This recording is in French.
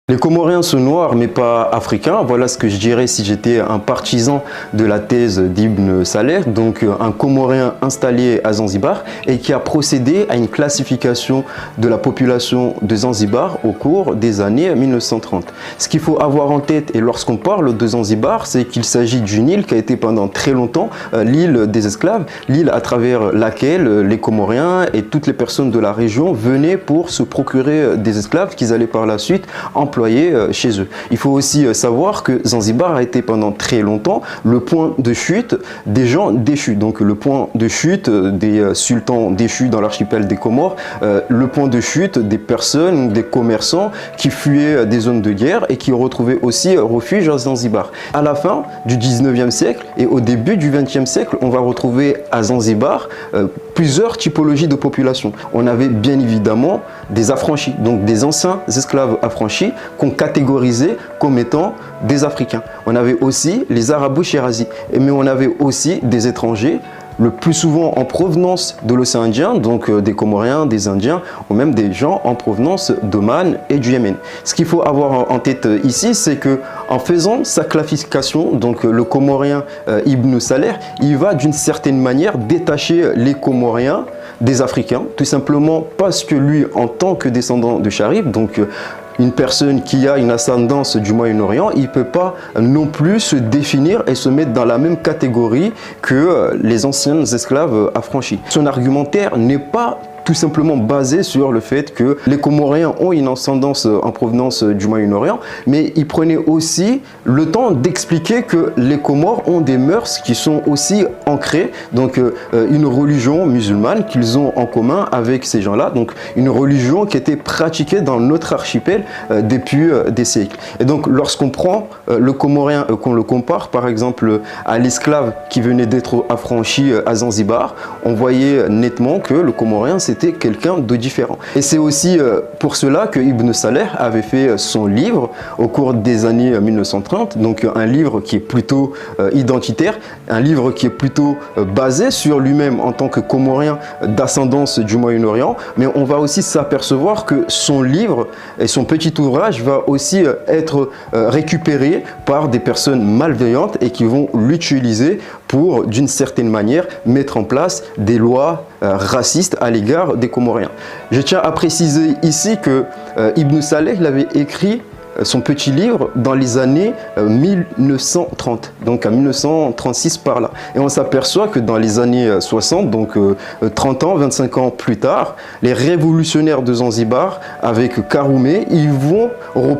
Les Comoriens sont noirs mais pas africains. Voilà ce que je dirais si j'étais un partisan de la thèse d'Ibn Saleh, donc un Comorien installé à Zanzibar et qui a procédé à une classification de la population de Zanzibar au cours des années 1930. Ce qu'il faut avoir en tête, et lorsqu'on parle de Zanzibar, c'est qu'il s'agit d'une île qui a été pendant très longtemps l'île des esclaves, l'île à travers laquelle les Comoriens et toutes les personnes de la région venaient pour se procurer des esclaves qu'ils allaient par la suite employer chez eux. Il faut aussi savoir que Zanzibar a été pendant très longtemps le point de chute des gens déchus, donc le point de chute des sultans déchus dans l'archipel des Comores, le point de chute des personnes, des commerçants qui fuyaient des zones de guerre et qui retrouvaient aussi refuge à Zanzibar. À la fin du 19e siècle et au début du 20e siècle, on va retrouver à Zanzibar plusieurs typologies de population. On avait bien évidemment des affranchis, donc des anciens esclaves affranchis qu'on catégorisait comme étant des Africains. On avait aussi les Arabo-Shirazis, mais on avait aussi des étrangers, le plus souvent en provenance de l'océan Indien, donc des Comoriens, des Indiens, ou même des gens en provenance d'Oman et du Yémen. Ce qu'il faut avoir en tête ici, c'est que en faisant sa classification, donc le Comorien Ibn Saleh, il va d'une certaine manière détacher les Comoriens des Africains, tout simplement parce que lui, en tant que descendant de Sharif, donc une personne qui a une ascendance du Moyen-Orient, il ne peut pas non plus se définir et se mettre dans la même catégorie que les anciens esclaves affranchis. Son argumentaire n'est pas tout simplement basé sur le fait que les Comoriens ont une ascendance en provenance du Moyen-Orient, mais il prenait aussi le temps d'expliquer que les Comores ont des mœurs qui sont aussi ancrées, donc une religion musulmane qu'ils ont en commun avec ces gens-là, donc une religion qui était pratiquée dans notre archipel depuis des siècles. Et donc lorsqu'on prend le Comorien, qu'on le compare par exemple à l'esclave qui venait d'être affranchi à Zanzibar, on voyait nettement que le Comorien c'était quelqu'un de différent. Et c'est aussi pour cela que Ibn Saleh avait fait son livre au cours des années 1930, donc un livre qui est plutôt identitaire, un livre qui est plutôt basé sur lui-même en tant que Comorien d'ascendance du Moyen-Orient, mais on va aussi s'apercevoir que son livre et son petit ouvrage va aussi être récupéré par des personnes malveillantes et qui vont l'utiliser pour, d'une certaine manière, mettre en place des lois racistes à l'égard des Comoriens. Je tiens à préciser ici que Ibn Saleh l'avait écrit son petit livre dans les années 1930, donc à 1936 par là. Et on s'aperçoit que dans les années 60, donc 30 ans, 25 ans plus tard, les révolutionnaires de Zanzibar, avec Karoumé, ils vont reprendre